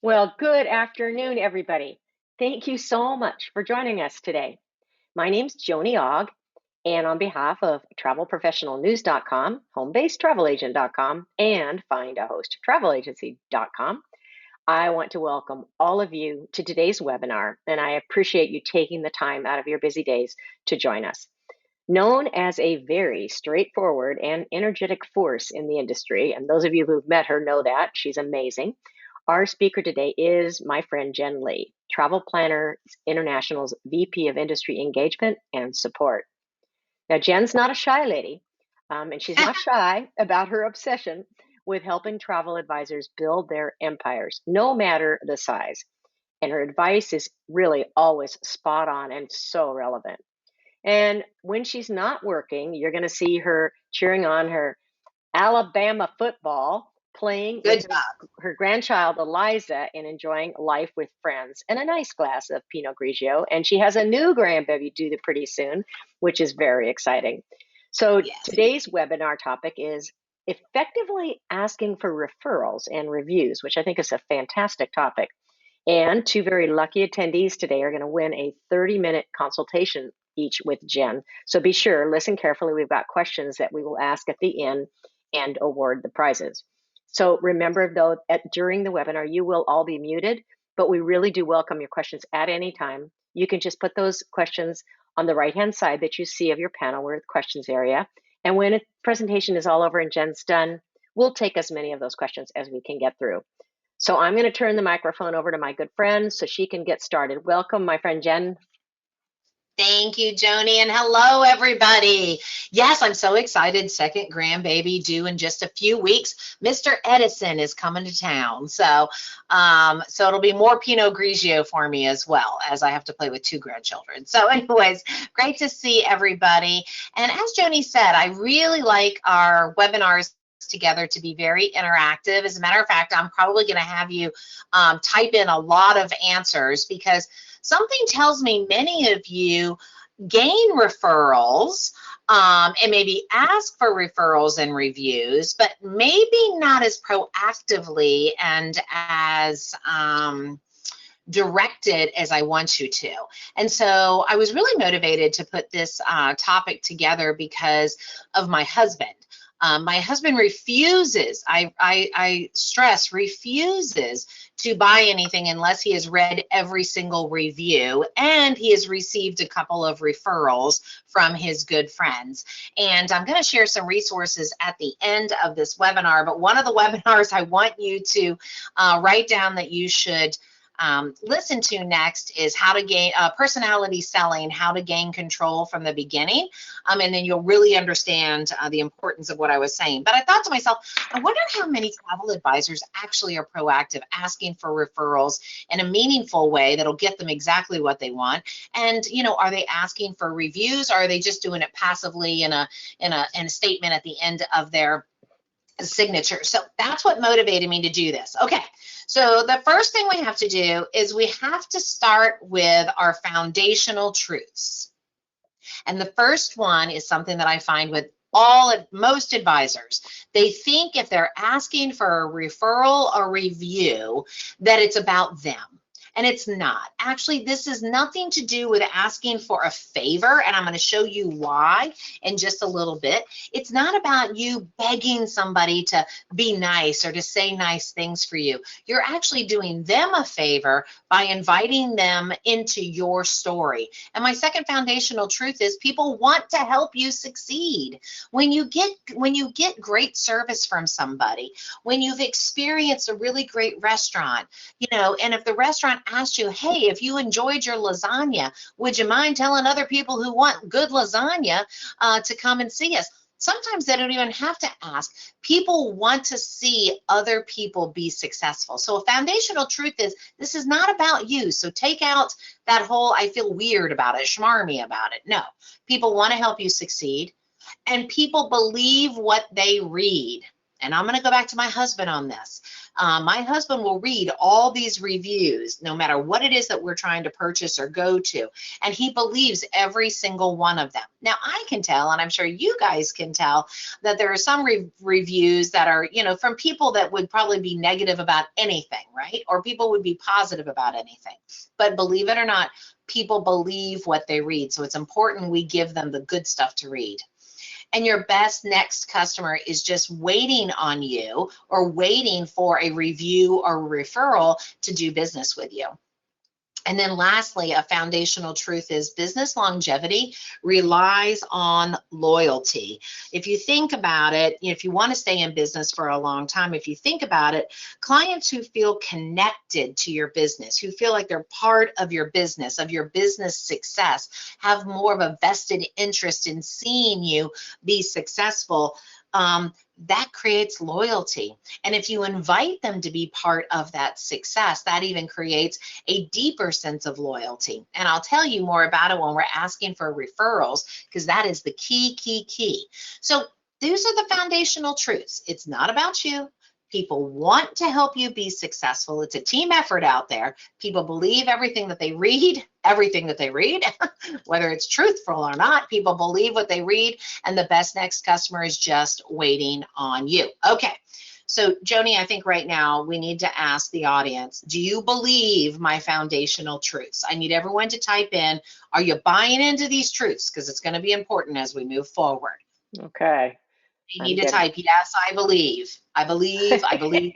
Well, good afternoon, everybody. Thank you so much for joining us today. My name's Joni Ogg, and on behalf of travelprofessionalnews.com, homebasedtravelagent.com, and findahost.travelagency.com, I want to welcome all of you to today's webinar, and I appreciate you taking the time out of your busy days to join us. Known as a very straightforward and energetic force in the industry, and those of you who've met her know that, she's amazing. Our speaker today is my friend Jenn Lee, Travel Planner International's VP of Industry Engagement and Support. Now, Jen's not a shy lady, and she's not shy about her obsession with helping travel advisors build their empires, no matter the size. And her advice is really always spot on and so relevant. And when she's not working, you're going to see her cheering on her Alabama football, playing Good with job. her grandchild Eliza, and enjoying life with friends and a nice glass of Pinot Grigio. And she has a new grandbaby due pretty soon, which is very exciting. So Yes. today's webinar topic is effectively asking for referrals and reviews, which I think is a fantastic topic. And two very lucky attendees today are going to win a 30-minute consultation each with Jenn. So be sure, listen carefully. We've got questions that we will ask at the end and award the prizes. So remember, though, during the webinar, you will all be muted, but we really do welcome your questions at any time. You can just put those questions on the right-hand side that you see of your panel where the questions area. And when a presentation is all over and Jenn's done, we'll take as many of those questions as we can get through. So I'm going to turn the microphone over to my good friend so she can get started. Welcome, my friend Jenn. Thank you, Joni, and hello, everybody. Yes, I'm so excited. Second grandbaby due in just a few weeks. Mr. Edison is coming to town, so it'll be more Pinot Grigio for me as well, as I have to play with two grandchildren. So anyways, great to see everybody. And as Joni said, I really like our webinars together to be very interactive. As a matter of fact, I'm probably going to have you type in a lot of answers because something tells me many of you gain referrals and maybe ask for referrals and reviews, but maybe not as proactively and as directed as I want you to. And so I was really motivated to put this topic together because of my husband. My husband refuses, I stress, refuses to buy anything unless he has read every single review, and he has received a couple of referrals from his good friends. And I'm going to share some resources at the end of this webinar, but one of the webinars I want you to write down that you should listen to next is how to gain personality selling, how to gain control from the beginning, and then you'll really understand the importance of what I was saying. But I thought to myself, I wonder how many travel advisors actually are proactive, asking for referrals in a meaningful way that'll get them exactly what they want. And are they asking for reviews, or are they just doing it passively in a statement at the end of their signature? So that's what motivated me to do this. Okay, so the first thing we have to do is we have to start with our foundational truths. And the first one is something that I find with most advisors. They think if they're asking for a referral or review that it's about them. And it's not. Actually, this is nothing to do with asking for a favor, and I'm going to show you why in just a little bit. It's not about you begging somebody to be nice or to say nice things for you. You're actually doing them a favor by inviting them into your story. And my second foundational truth is people want to help you succeed. When you get great service from somebody, when you've experienced a really great restaurant, and if the restaurant asked you, hey, if you enjoyed your lasagna, would you mind telling other people who want good lasagna to come and see us? Sometimes they don't even have to ask. People want to see other people be successful. So a foundational truth is this is not about you. So take out that whole I feel weird about it, schmarmy about it. No, people want to help you succeed, and people believe what they read. and I'm going to go back to my husband on this. My husband will read all these reviews, no matter what it is that we're trying to purchase or go to, and he believes every single one of them. Now, I can tell, and I'm sure you guys can tell, that there are some reviews that are, you know, from people that would probably be negative about anything, right? Or people would be positive about anything. But believe it or not, people believe what they read. So it's important we give them the good stuff to read. And your best next customer is just waiting on you or waiting for a review or referral to do business with you. And then lastly, a foundational truth is business longevity relies on loyalty. If you think about it, if you want to stay in business for a long time, if you think about it, clients who feel connected to your business, who feel like they're part of your business success, have more of a vested interest in seeing you be successful. That creates loyalty. And if you invite them to be part of that success, that even creates a deeper sense of loyalty. And I'll tell you more about it when we're asking for referrals, because that is the key. So these are the foundational truths. It's not about you. People want to help you be successful. It's a team effort out there. People believe everything that they read, whether it's truthful or not. People believe what they read, and the best next customer is just waiting on you. Okay, so Joni, I think right now we need to ask the audience, do you believe my foundational truths? I need everyone to type in, are you buying into these truths? Because it's going to be important as we move forward. Okay. You need to type, yes, I believe. I believe.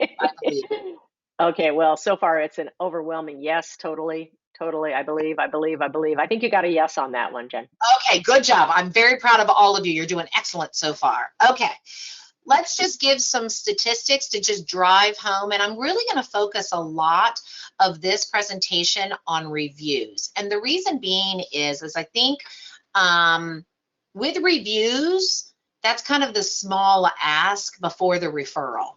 Okay, well, so far it's an overwhelming yes, totally. I believe. I think you got a yes on that one, Jen. Okay, good job. I'm very proud of all of you. You're doing excellent so far. Okay, let's just give some statistics to just drive home. And I'm really going to focus a lot of this presentation on reviews. And the reason being is I think with reviews, that's kind of the small ask before the referral.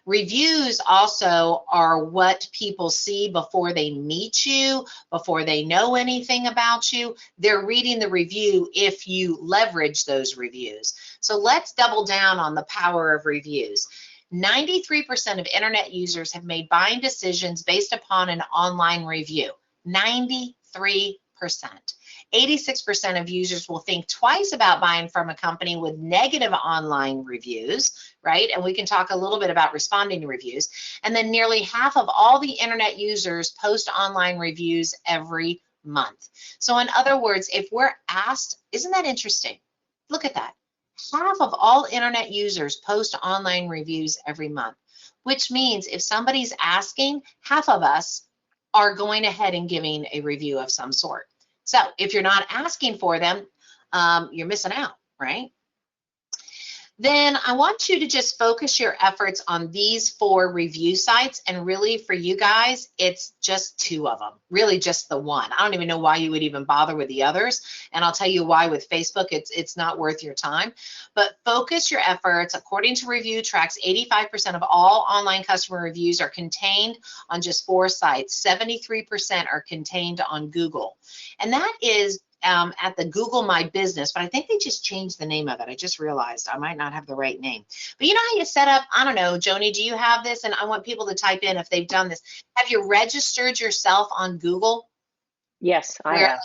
Reviews also are what people see before they meet you, before they know anything about you. They're reading the review if you leverage those reviews. So let's double down on the power of reviews. 93% of internet users have made buying decisions based upon an online review. 93%. 86% of users will think twice about buying from a company with negative online reviews, right? And we can talk a little bit about responding to reviews. And then nearly half of all the internet users post online reviews every month. So in other words, if we're asked, isn't that interesting? Look at that. Half of all internet users post online reviews every month, which means if somebody's asking, half of us are going ahead and giving a review of some sort. So if you're not asking for them, you're missing out, right? Then I want you to just focus your efforts on these 4 review sites. And really for you guys, it's just 2 of them, really just the one. I don't even know why you would even bother with the others. And I'll tell you why with Facebook, it's not worth your time. But focus your efforts. According to Review Tracks, 85% of all online customer reviews are contained on just 4 sites. 73% are contained on Google. And that is at the Google My Business, but I think they just changed the name of it. I just realized I might not have the right name. But you know how you set up, I don't know, Joni, do you have this? And I want people to type in if they've done this. Have you registered yourself on Google? Yes, I have.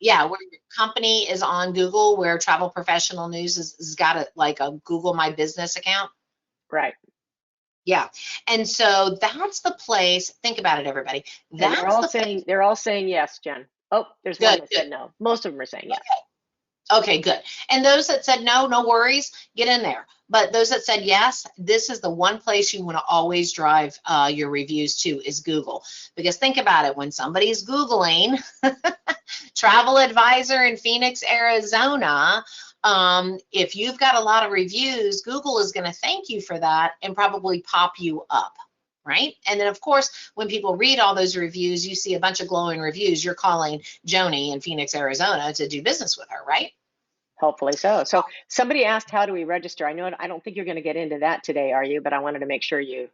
Yeah, where your company is on Google, where Travel Professional News has got a Google My Business account? Right. Yeah, and so that's the place. Think about it, everybody. They're all saying yes, Jen. Oh, there's one that said no. Most of them are saying yes. Okay, good. And those that said no, no worries, get in there. But those that said yes, this is the one place you want to always drive your reviews to is Google. Because think about it, when somebody's Googling travel advisor in Phoenix, Arizona, if you've got a lot of reviews, Google is going to thank you for that and probably pop you up. Right? And then, of course, when people read all those reviews, you see a bunch of glowing reviews, you're calling Joni in Phoenix, Arizona to do business with her, right? Hopefully so. So somebody asked, how do we register? I don't think you're going to get into that today, are you? But I wanted to make sure you.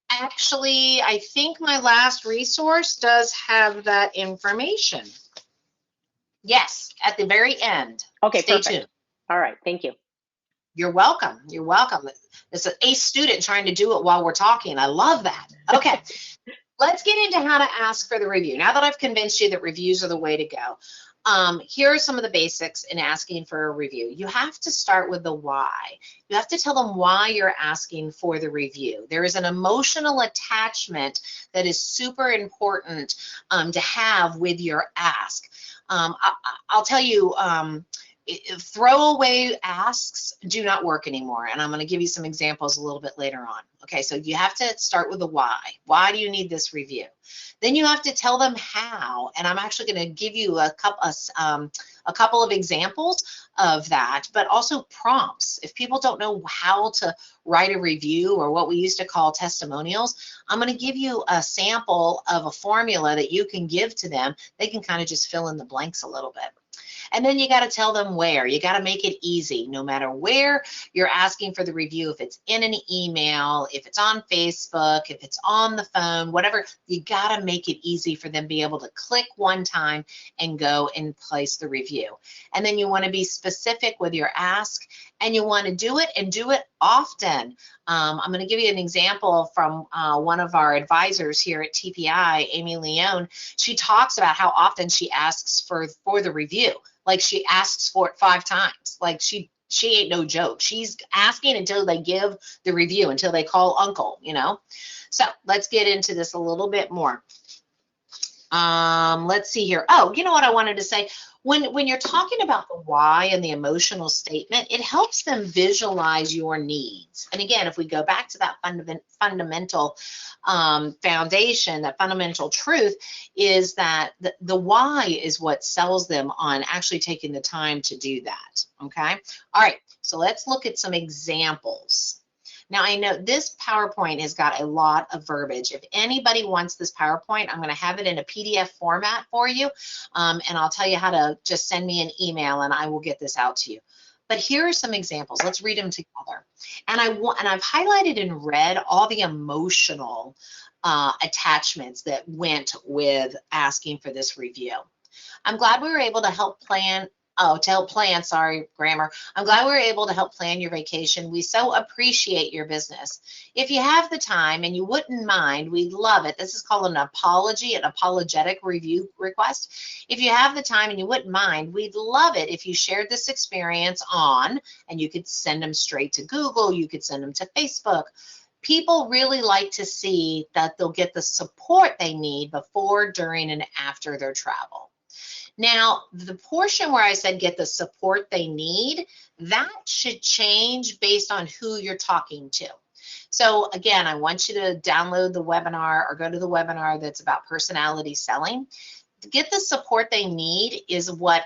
Actually, I think my last resource does have that information. Yes, at the very end. Okay, Stay perfect. tuned. All right, thank you. You're welcome. You're welcome. It's an ace student trying to do it while we're talking. I love that. Okay. Let's get into how to ask for the review. Now that I've convinced you that reviews are the way to go, here are some of the basics in asking for a review. You have to start with the why. You have to tell them why you're asking for the review. There is an emotional attachment that is super important to have with your ask. I'll tell you, throwaway asks do not work anymore, and I'm going to give you some examples a little bit later on. Okay, so you have to start with the why. Why do you need this review? Then you have to tell them how, and I'm actually going to give you a couple of examples of that, but also prompts. If people don't know how to write a review, or what we used to call testimonials, I'm going to give you a sample of a formula that you can give to them. They can kind of just fill in the blanks a little bit. And then you got to tell them where. You got to make it easy, no matter where you're asking for the review. If it's in an email, if it's on Facebook, if it's on the phone, whatever, you got to make it easy for them to be able to click one time and go and place the review. And then you want to be specific with your ask, and you want to do it and do it often. I'm going to give you an example from one of our advisors here at TPI, Amy Leone. She talks about how often she asks for the review. Like, she asks for it 5 times. Like, she ain't no joke. She's asking until they give the review, until they call uncle, you know. So let's get into this a little bit more. Let's see here. Oh, you know what I wanted to say? When you're talking about the why and the emotional statement, it helps them visualize your needs. And again, if we go back to that fundamental foundation, that fundamental truth is that the why is what sells them on actually taking the time to do that. Okay. All right. So let's look at some examples. Now, I know this PowerPoint has got a lot of verbiage. If anybody wants this PowerPoint, I'm going to have it in a PDF format for you, and I'll tell you how to just send me an email, and I will get this out to you. But here are some examples. Let's read them together. And I've highlighted in red all the emotional attachments that went with asking for this review. I'm glad we were able to help plan. Sorry, grammar. I'm glad we were able to help plan your vacation. We so appreciate your business. If you have the time and you wouldn't mind, we'd love it. This is called an apology, an apologetic review request. If you have the time and you wouldn't mind, we'd love it if you shared this experience on, and you could send them straight to Google, you could send them to Facebook. People really like to see that they'll get the support they need before, during, and after their travel. Now, the portion where I said get the support they need, that should change based on who you're talking to. So again, I want you to download the webinar or go to the webinar that's about personality selling. To get the support they need is what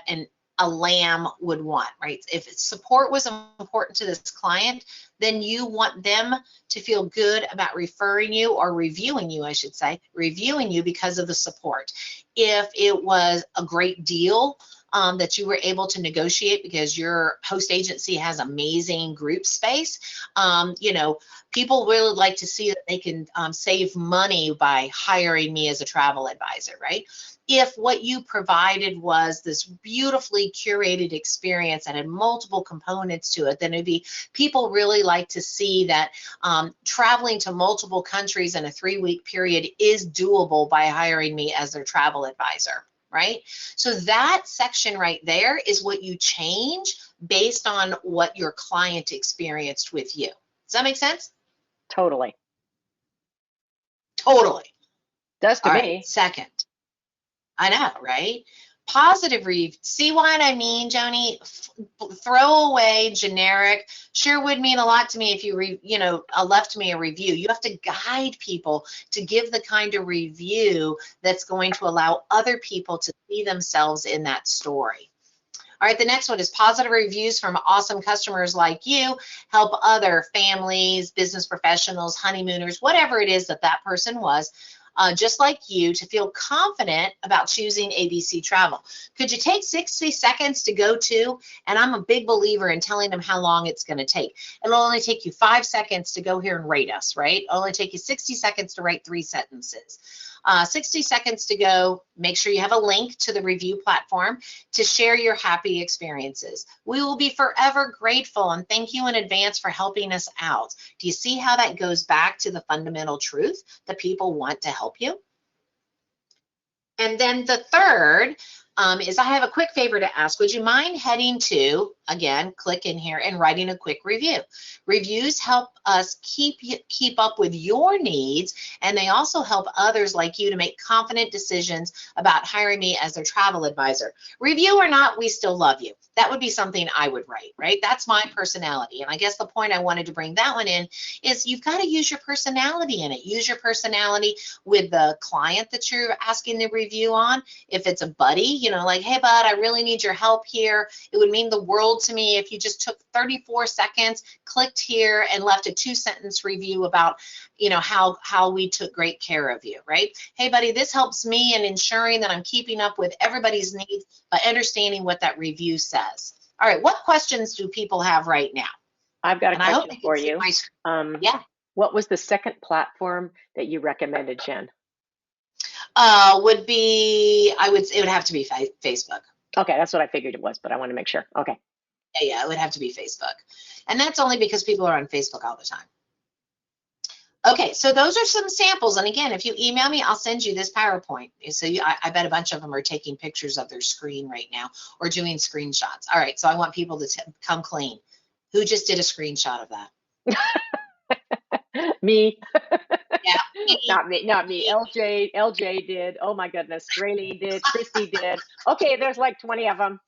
a lamb would want, right? If support was important to this client, then you want them to feel good about referring you, or reviewing you, I should say, reviewing you because of the support. If it was a great deal that you were able to negotiate because your host agency has amazing group space, you know, people really like to see that they can save money by hiring me as a travel advisor, right? If what you provided was this beautifully curated experience and had multiple components to it, then it'd be, people really like to see that traveling to multiple countries in a 3-week period is doable by hiring me as their travel advisor, right? So that section right there is what you change based on what your client experienced with you. Does that make sense? Totally. Totally. Does to All me. Right, second. I know, right? Positive review. See what I mean, Joni? Throw away generic. Sure would mean a lot to me if you left me a review. You have to guide people to give the kind of review that's going to allow other people to see themselves in that story. All right, the next one is positive reviews from awesome customers like you help other families, business professionals, honeymooners, whatever it is that person was, just like you, to feel confident about choosing ABC Travel. Could you take 60 seconds to go to? And I'm a big believer in telling them how long it's going to take. It'll only take you 5 seconds to go here and rate us, right? It'll only take you 60 seconds to write 3 sentences. 60 seconds to go. Make sure you have a link to the review platform to share your happy experiences. We will be forever grateful and thank you in advance for helping us out. Do you see how that goes back to the fundamental truth that people want to help you? And then the third is I have a quick favor to ask. Would you mind heading to, again, click in here and writing a quick review. Reviews help us keep up with your needs, and they also help others like you to make confident decisions about hiring me as their travel advisor. Review or not, we still love you. That would be something I would write, right? That's my personality. And I guess the point I wanted to bring that one in is you've got to use your personality in it. Use your personality with the client that you're asking the review on. If it's a buddy, you know, like, hey, bud, I really need your help here. It would mean the world to me if you just took 34 seconds, clicked here, and left a 2-sentence review about, you know, how we took great care of you, right? Hey, buddy, this helps me in ensuring that I'm keeping up with everybody's needs by understanding what that review says. All right, what questions do people have right now? I've got a question for you. Yeah. What was the second platform that you recommended, Jenn? It would have to be Facebook. Okay, that's what I figured it was, but I want to make sure. Okay. Yeah, it would have to be Facebook. And that's only because people are on Facebook all the time. Okay, so those are some samples. And again, if you email me, I'll send you this PowerPoint. So I bet a bunch of them are taking pictures of their screen right now or doing screenshots. All right, so I want people to come clean. Who just did a screenshot of that? Me. Yeah. Not me. LJ did. Oh my goodness. Raylene did. Christy did. Okay, there's like 20 of them.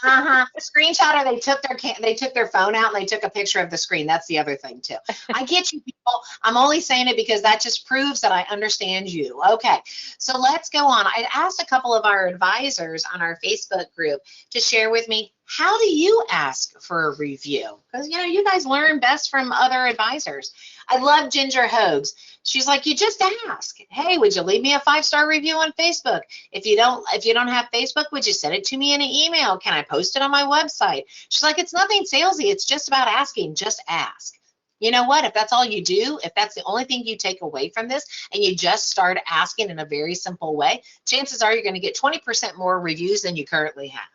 Screenshot, or they took their phone out and they took a picture of the screen. That's the other thing too. I get you people. I'm only saying it because that just proves that I understand you. Okay, so let's go on. I asked a couple of our advisors on our Facebook group to share with me, how do you ask for a review? Because, you know, you guys learn best from other advisors. I love Ginger Hogues. She's like, you just ask. Hey, would you leave me a 5-star review on Facebook? If you don't have Facebook, would you send it to me in an email? Can I post it on my website? She's like, it's nothing salesy. It's just about asking. Just ask. You know what? If that's all you do, if that's the only thing you take away from this, and you just start asking in a very simple way, chances are you're going to get 20% more reviews than you currently have.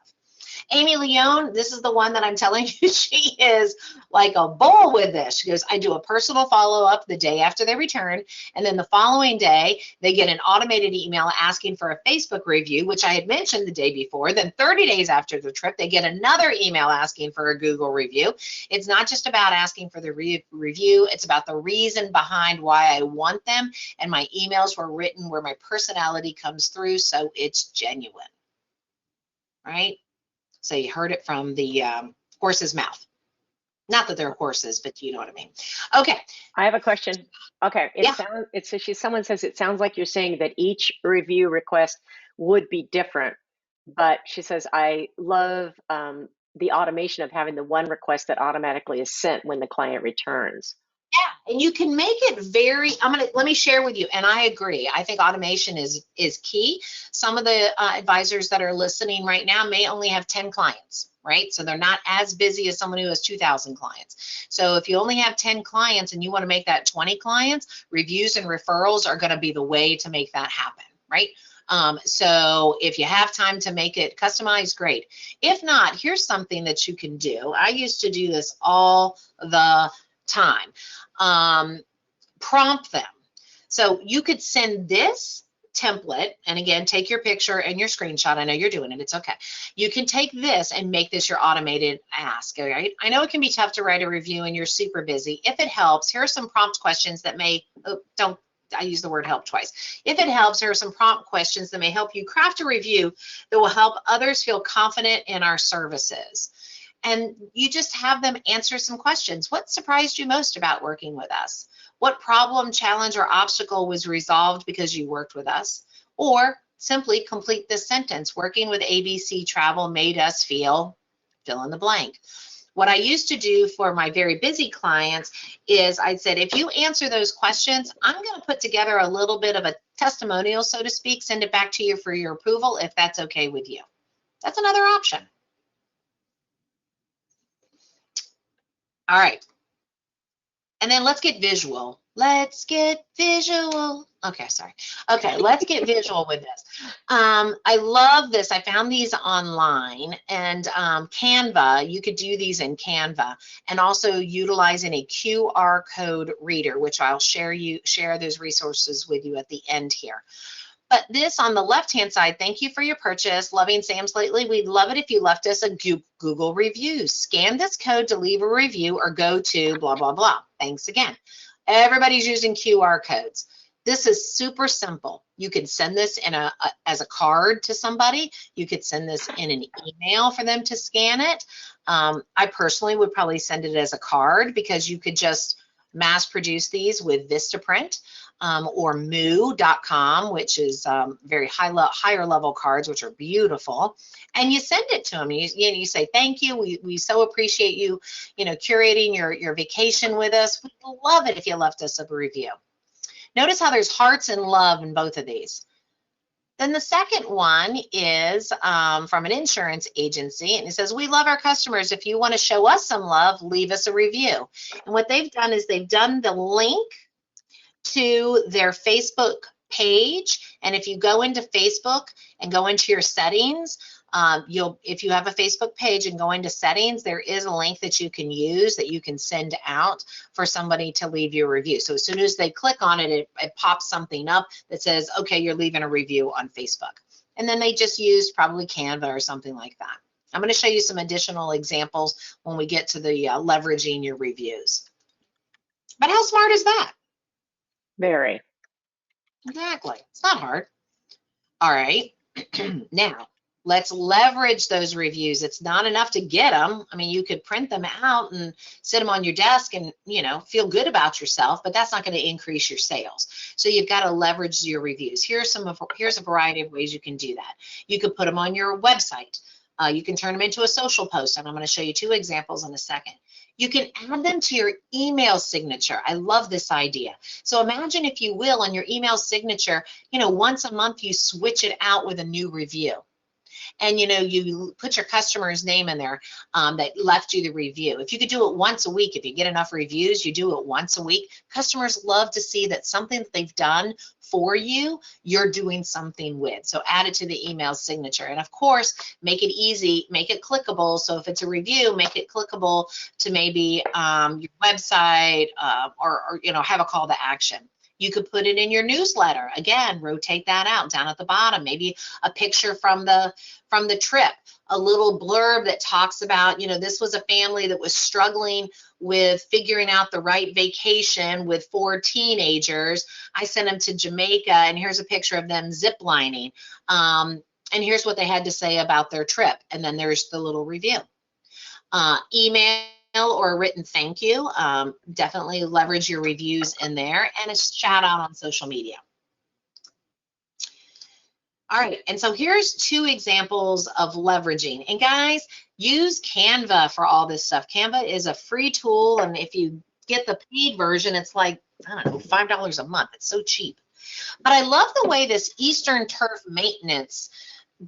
Amy Leone, this is the one that I'm telling you, she is like a bull with this. She goes, I do a personal follow-up the day after they return, and then the following day, they get an automated email asking for a Facebook review, which I had mentioned the day before. Then 30 days after the trip, they get another email asking for a Google review. It's not just about asking for the review, it's about the reason behind why I want them, and my emails were written where my personality comes through, so it's genuine, right? So you heard it from the horse's mouth. Not that they're horses, but you know what I mean. Okay. I have a question. Okay. Someone says it sounds like you're saying that each review request would be different, but she says, I love the automation of having the one request that automatically is sent when the client returns. Yeah, and you can make it let me share with you, and I agree. I think automation is key. Some of the advisors that are listening right now may only have 10 clients, right? So they're not as busy as someone who has 2,000 clients. So if you only have 10 clients and you want to make that 20 clients, reviews and referrals are going to be the way to make that happen, right? So if you have time to make it customized, great. If not, here's something that you can do. I used to do this all the time. Prompt them. So you could send this template, and again, take your picture and your screenshot. I know you're doing it. It's okay. You can take this and make this your automated ask. All right. I know it can be tough to write a review and you're super busy. If it helps, here are some prompt questions that may, I use the word help twice. If it helps, here are some prompt questions that may help you craft a review that will help others feel confident in our services. And you just have them answer some questions. What surprised you most about working with us? What problem, challenge, or obstacle was resolved because you worked with us? Or simply complete this sentence. Working with ABC Travel made us feel, fill in the blank. What I used to do for my very busy clients is I said, if you answer those questions, I'm going to put together a little bit of a testimonial, so to speak, send it back to you for your approval if that's okay with you. That's another option. All right. And then let's get visual. Let's get visual. Okay, sorry. Okay, let's get visual with this. I love this. I found these online, and Canva, you could do these in Canva, and also utilizing a QR code reader, which I'll share those resources with you at the end here. But this on the left-hand side, thank you for your purchase. Loving Sam's lately. We'd love it if you left us a Google review. Scan this code to leave a review or go to blah, blah, blah. Thanks again. Everybody's using QR codes. This is super simple. You could send this in as a card to somebody. You could send this in an email for them to scan it. I personally would probably send it as a card because you could just mass produce these with Vistaprint. Or moo.com, which is very higher level cards, which are beautiful, and you send it to them. You say, thank you, we so appreciate you, curating your vacation with us. We'd love it if you left us a review. Notice how there's hearts and love in both of these. Then the second one is from an insurance agency, and it says, we love our customers. If you want to show us some love, leave us a review. And what they've done is they've done the link to their Facebook page, and if you go into Facebook and go into your settings, if you have a Facebook page and go into settings, there is a link that you can use that you can send out for somebody to leave you a review. So as soon as they click on it, it pops something up that says, okay, you're leaving a review on Facebook. And then they just used probably Canva or something like that. I'm going to show you some additional examples when we get to the leveraging your reviews. But how smart is that? Very. Exactly. It's not hard. All right. Now, let's leverage those reviews. It's not enough to get them. I mean, you could print them out and sit them on your desk and, feel good about yourself, but that's not going to increase your sales. So you've got to leverage your reviews. Here's a variety of ways you can do that. You could put them on your website. You can turn them into a social post, and I'm going to show you 2 examples in a second. You can add them to your email signature. I love this idea. So imagine, if you will, on your email signature, once a month you switch it out with a new review. And you put your customer's name in there that left you the review. If you could do it once a week, if you get enough reviews, you do it once a week. Customers love to see that something that they've done for you, you're doing something with. So add it to the email signature. And of course, make it easy, make it clickable. So if it's a review, make it clickable to maybe your website or have a call to action. You could put it in your newsletter. Again, rotate that out down at the bottom. Maybe a picture from the trip, a little blurb that talks about, this was a family that was struggling with figuring out the right vacation with 4 teenagers. I sent them to Jamaica, and here's a picture of them zip lining. And here's what they had to say about their trip. And then there's the little review. Email or a written thank you. Definitely leverage your reviews in there, and a shout out on social media. All right, and so here's 2 examples of leveraging. And guys, use Canva for all this stuff. Canva is a free tool, and if you get the paid version, it's like, I don't know, $5 a month. It's so cheap. But I love the way this Eastern Turf Maintenance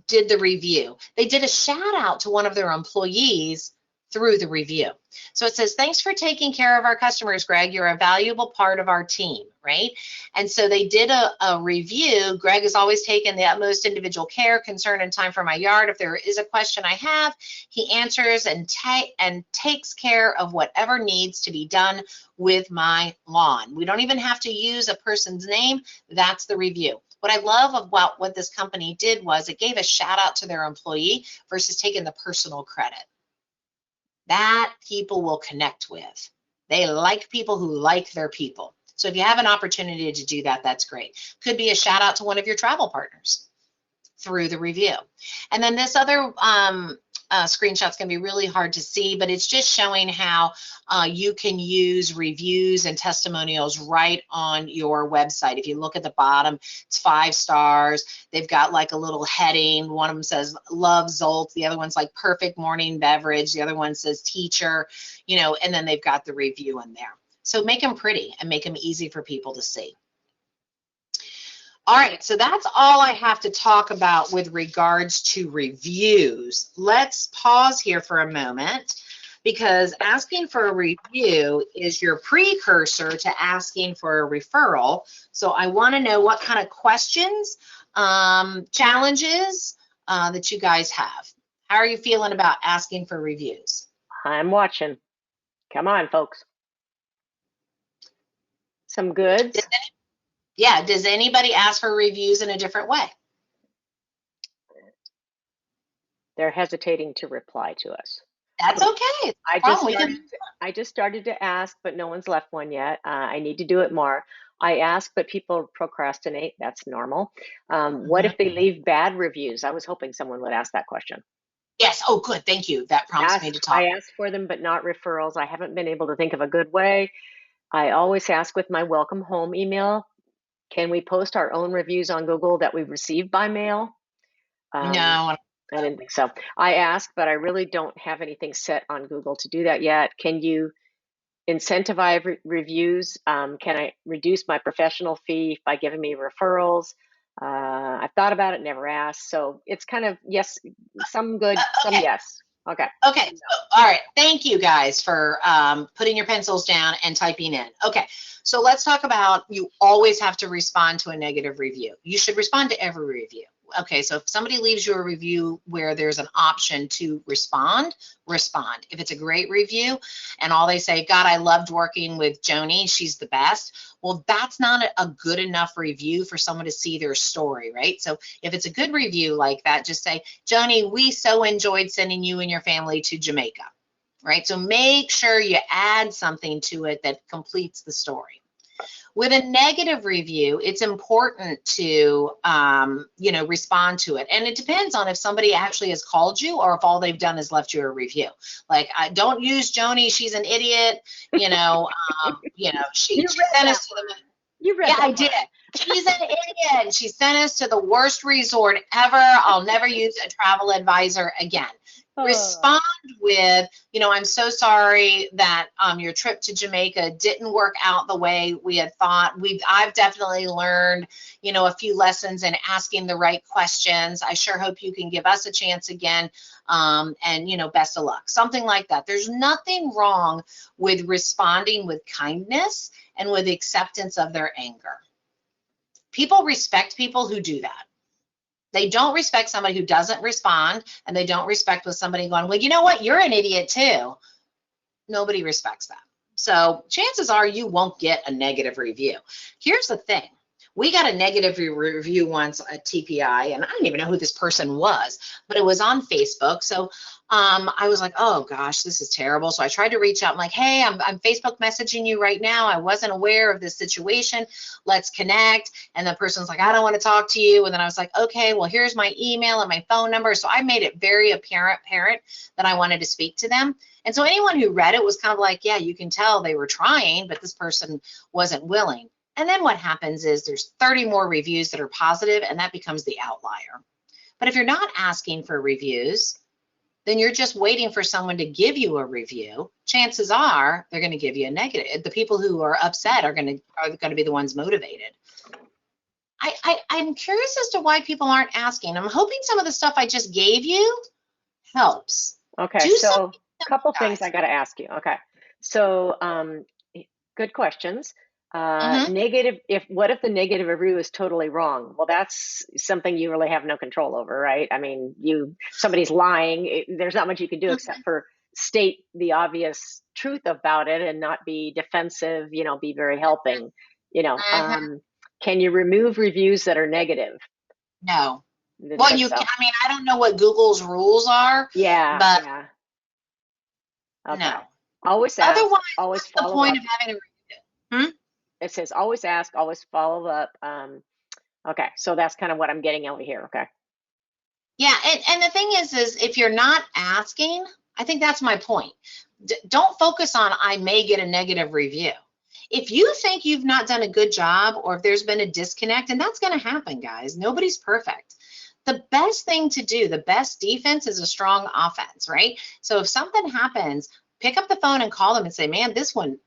did the review. They did a shout out to one of their employees through the review. So it says, thanks for taking care of our customers, Greg. You're a valuable part of our team, right? And so they did a review. Greg has always taken the utmost individual care, concern, and time for my yard. If there is a question I have, he answers and takes care of whatever needs to be done with my lawn. We don't even have to use a person's name. That's the review. What I love about what this company did was it gave a shout out to their employee versus taking the personal credit. That people will connect with. They like people who like their people. So if you have an opportunity to do that, that's great. Could be a shout out to one of your travel partners through the review. And then this other screenshots can be really hard to see, but it's just showing how you can use reviews and testimonials right on your website. If you look at the bottom, it's 5 stars. They've got like a little heading. One of them says love Zolt. The other one's like perfect morning beverage. The other one says teacher, you know, and then they've got the review in there. So make them pretty and make them easy for people to see. All right, so that's all I have to talk about with regards to reviews. Let's pause here for a moment, because asking for a review is your precursor to asking for a referral. So I want to know what kind of questions, challenges that you guys have. How are you feeling about asking for reviews? I'm watching. Come on, folks. Some goods. Yeah, does anybody ask for reviews in a different way? They're hesitating to reply to us. That's okay. I just started to ask, but no one's left one yet. I need to do it more. I ask, but people procrastinate. That's normal. What if they leave bad reviews? I was hoping someone would ask that question. Yes. Oh, good. Thank you. That prompts me to talk. I ask for them, but not referrals. I haven't been able to think of a good way. I always ask with my welcome home email, can we post our own reviews on Google that we've received by mail? No. I didn't think so. I asked, but I really don't have anything set on Google to do that yet. Can you incentivize reviews? Can I reduce my professional fee by giving me referrals? I've thought about it, never asked. So it's kind of yes, some good, some yes. Okay. Okay. So, all right. Thank you guys for putting your pencils down and typing in. Okay. So let's talk about, you always have to respond to a negative review. You should respond to every review. Okay, so if somebody leaves you a review where there's an option to respond, respond. If it's a great review and all they say, God, I loved working with Joni, she's the best. Well, that's not a good enough review for someone to see their story, right? So if it's a good review like that, just say, Joni, we so enjoyed sending you and your family to Jamaica, right? So make sure you add something to it that completes the story. With a negative review, it's important to, respond to it. And it depends on if somebody actually has called you or if all they've done is left you a review. Like, don't use Joni, she's an idiot. She sent us to the. You read yeah, that I did. She's an idiot. She sent us to the worst resort ever. I'll never use a travel advisor again. Respond with, I'm so sorry that your trip to Jamaica didn't work out the way we had thought. I've definitely learned, a few lessons in asking the right questions. I sure hope you can give us a chance again. And best of luck. Something like that. There's nothing wrong with responding with kindness and with acceptance of their anger. People respect people who do that. They don't respect somebody who doesn't respond, and they don't respect with somebody going, well, you know what, you're an idiot too. Nobody respects that. So chances are you won't get a negative review. Here's the thing. We got a negative review once at TPI, and I didn't even know who this person was, but it was on Facebook. So I was like, oh gosh, this is terrible. So I tried to reach out. I'm like, hey, I'm Facebook messaging you right now. I wasn't aware of this situation. Let's connect. And the person's like, I don't want to talk to you. And then I was like, okay, well, here's my email and my phone number. So I made it very apparent that I wanted to speak to them. And so anyone who read it was kind of like, yeah, you can tell they were trying, but this person wasn't willing. And then what happens is there's 30 more reviews that are positive, and that becomes the outlier. But if you're not asking for reviews, then you're just waiting for someone to give you a review. Chances are they're going to give you a negative. The people who are upset are going to be the ones motivated. I'm curious as to why people aren't asking. I'm hoping some of the stuff I just gave you helps. Okay, so a couple things I got to ask you. Okay, so good questions. Negative. What if the negative review is totally wrong? Well, that's something you really have no control over, right? I mean, somebody's lying. There's not much you can do except for state the obvious truth about it and not be defensive. Be very helping. Can you remove reviews that are negative? No. Well, I mean, I don't know what Google's rules are. Yeah. But yeah. Okay. No. Always ask. Otherwise, always what's the point of having a review? It says always ask, always follow up. Okay, so that's kind of what I'm getting over here. Okay. Yeah, and the thing is if you're not asking, I think that's my point. Don't focus on I may get a negative review. If you think you've not done a good job or if there's been a disconnect, and that's going to happen, guys, nobody's perfect. The best thing to do, the best defense is a strong offense, right? So if something happens, pick up the phone and call them and say, man, this one,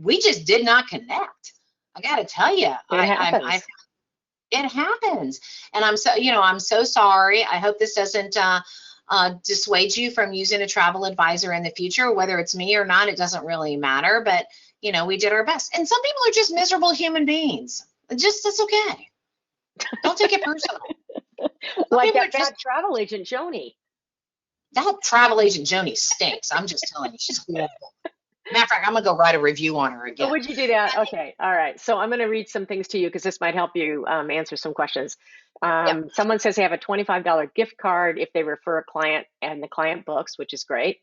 we just did not connect. I got to tell you, It happens. it happens. And I'm so sorry. I hope this doesn't dissuade you from using a travel advisor in the future, whether it's me or not, it doesn't really matter, but we did our best. And some people are just miserable human beings. That's okay. Don't take it personal. Some Like people are that just, bad travel agent, Joni. that travel agent Joni stinks. I'm just telling you, she's horrible. Matter of fact, I'm gonna go write a review on her Oh, again. would you do that? Okay. All right. So I'm going to read some things to you because this might help you answer some questions. Yep. Someone says they have a $25 gift card if they refer a client and the client books, which is great.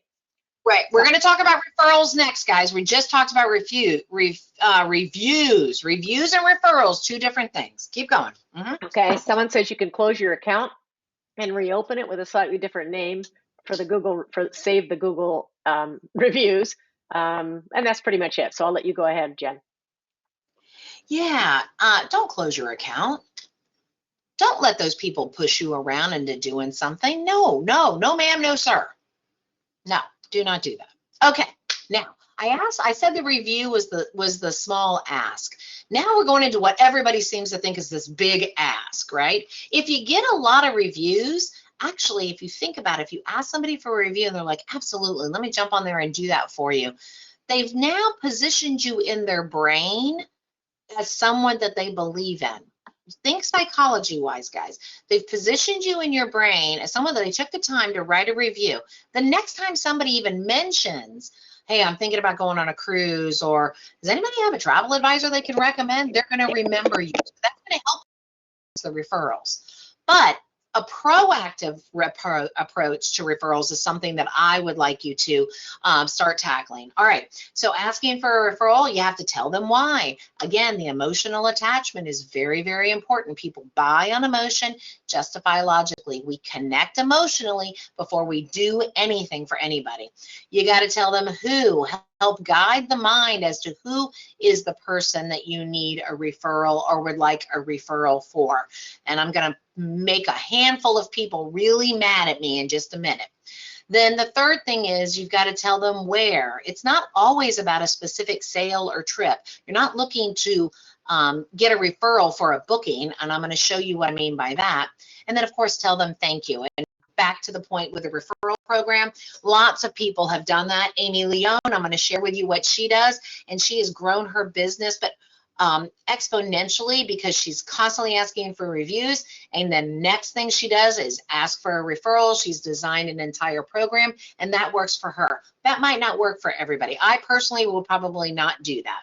Right. So, We're going to talk about referrals next, guys. We just talked about reviews, reviews and referrals, two different things. Keep going. okay. Someone says you can close your account and reopen it with a slightly different name for the save the Google reviews. And that's pretty much it. So I'll let you go ahead, Jen. Yeah. Don't close your account. Don't let those people push you around into doing something. No, ma'am, no, sir. No, do not do that. Okay. Now, I said the review was the small ask. Now we're going into what everybody seems to think is this big ask, right? If you get a lot of reviews, actually, if you think about it, if you ask somebody for a review and they're like, absolutely, let me jump on there and do that for you, they've now positioned you in their brain as someone that they believe in. Think psychology wise, guys. They've positioned you in your brain as someone that they took the time to write a review. The next time somebody even mentions, hey, I'm thinking about going on a cruise, or does anybody have a travel advisor they can recommend? They're going to remember you. So that's going to help the referrals. But a proactive approach to referrals is something that I would like you to start tackling. All right, so asking for a referral, you have to tell them why. Again, the emotional attachment is very, very important. People buy on emotion, justify logically. We connect emotionally before we do anything for anybody. You got to tell them who, help guide the mind as to who is the person that you need a referral or would like a referral for. And I'm going to make a handful of people really mad at me in just a minute. Then the third thing is you've got to tell them where. It's not always about a specific sale or trip. You're not looking to get a referral for a booking, and I'm going to show you what I mean by that. And then, of course, tell them thank you. And back to the point with the referral program, lots of people have done that. Amy Leone, I'm going to share with you what she does, and she has grown her business, but exponentially because she's constantly asking for reviews, and then next thing she does is ask for a referral. She's designed an entire program, and that works for her. That might not work for everybody. I personally will probably not do that.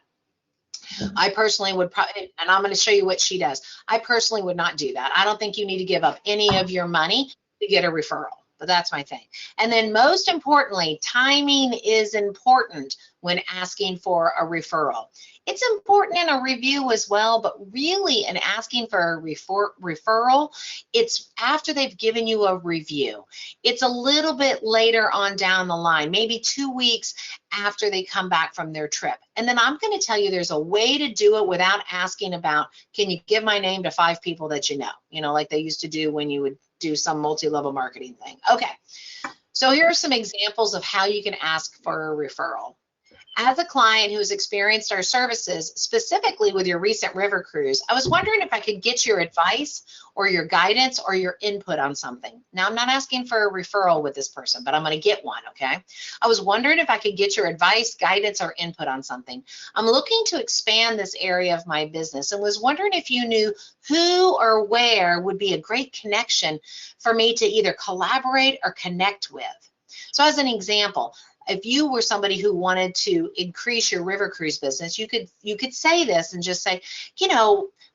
I personally would probably, and I'm going to show you what she does. I personally would not do that. I don't think you need to give up any of your money to get a referral, but that's my thing. And then most importantly, timing is important when asking for a referral. It's important in a review as well, but really in asking for a referral, it's after they've given you a review. It's a little bit later on down the line, maybe 2 weeks after they come back from their trip. And then I'm going to tell you there's a way to do it without asking about, can you give my name to 5 people that you know, like they used to do when you would do some multi-level marketing thing. Okay, so here are some examples of how you can ask for a referral. As a client who's experienced our services, specifically with your recent river cruise, I was wondering if I could get your advice or your guidance or your input on something. Now, I'm not asking for a referral with this person, but I'm going to get one, okay? I was wondering if I could get your advice, guidance, or input on something. I'm looking to expand this area of my business and was wondering if you knew who or where would be a great connection for me to either collaborate or connect with. So as an example, if you were somebody who wanted to increase your river cruise business, you could say this and just say,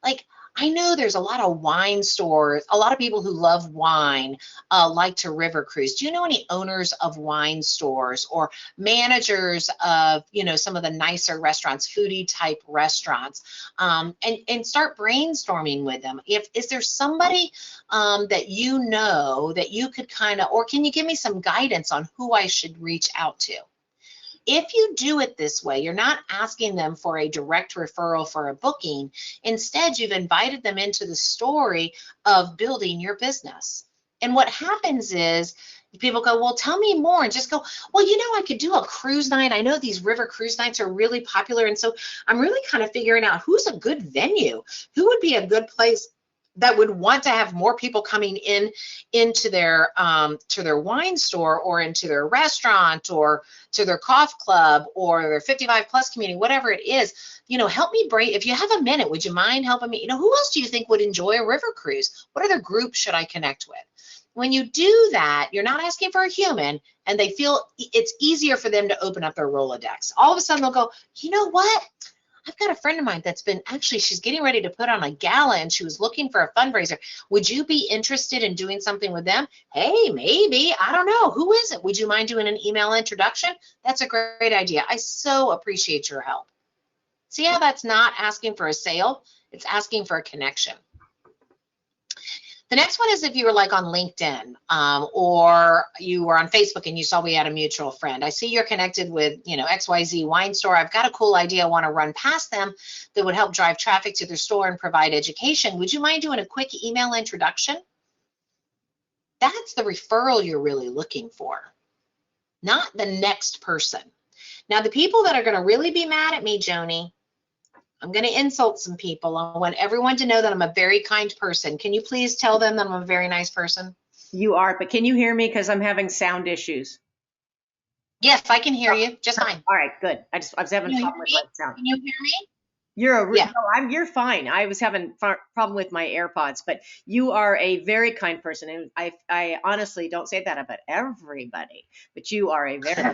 like, I know there's a lot of wine stores, a lot of people who love wine like to river cruise. Do you know any owners of wine stores or managers of, you know, some of the nicer restaurants, foodie type restaurants, and start brainstorming with them? Is there somebody that you know that you could kind of, or can you give me some guidance on who I should reach out to? If you do it this way, you're not asking them for a direct referral for a booking. Instead, you've invited them into the story of building your business. And what happens is people go, well, tell me more, and just go, well, you know, I could do a cruise night. I know these river cruise nights are really popular. And so I'm really kind of figuring out who's a good venue, who would be a good place that would want to have more people coming into their to their wine store or into their restaurant or to their cough club or their 55 plus community, whatever it is. You know, help me break. If you have a minute, would you mind helping me? You know, who else do you think would enjoy a river cruise? What other groups should I connect with? When you do that, you're not asking for a human, and they feel it's easier for them to open up their Rolodex. All of a sudden they'll go, you know what? I've got a friend of mine that's been, actually, she's getting ready to put on a gala and she was looking for a fundraiser. Would you be interested in doing something with them? Hey, maybe, I don't know. Who is it? Would you mind doing an email introduction? That's a great idea. I so appreciate your help. See how that's not asking for a sale? It's asking for a connection. The next one is if you were like on LinkedIn or you were on Facebook and you saw we had a mutual friend. I see you're connected with, you know, XYZ wine store. I've got a cool idea I want to run past them that would help drive traffic to their store and provide education. Would you mind doing a quick email introduction? That's the referral you're really looking for, not the next person. Now, the people that are going to really be mad at me, Joni, I'm going to insult some people. I want everyone to know that I'm a very kind person. Can you please tell them that I'm a very nice person? You are, but can you hear me? Because I'm having sound issues. Yes, I can hear you just fine. All right, good. I was having a problem with my sound. Can you hear me? You're fine. I was having problem with my AirPods, but you are a very kind person, and I honestly don't say that about everybody, but you are a very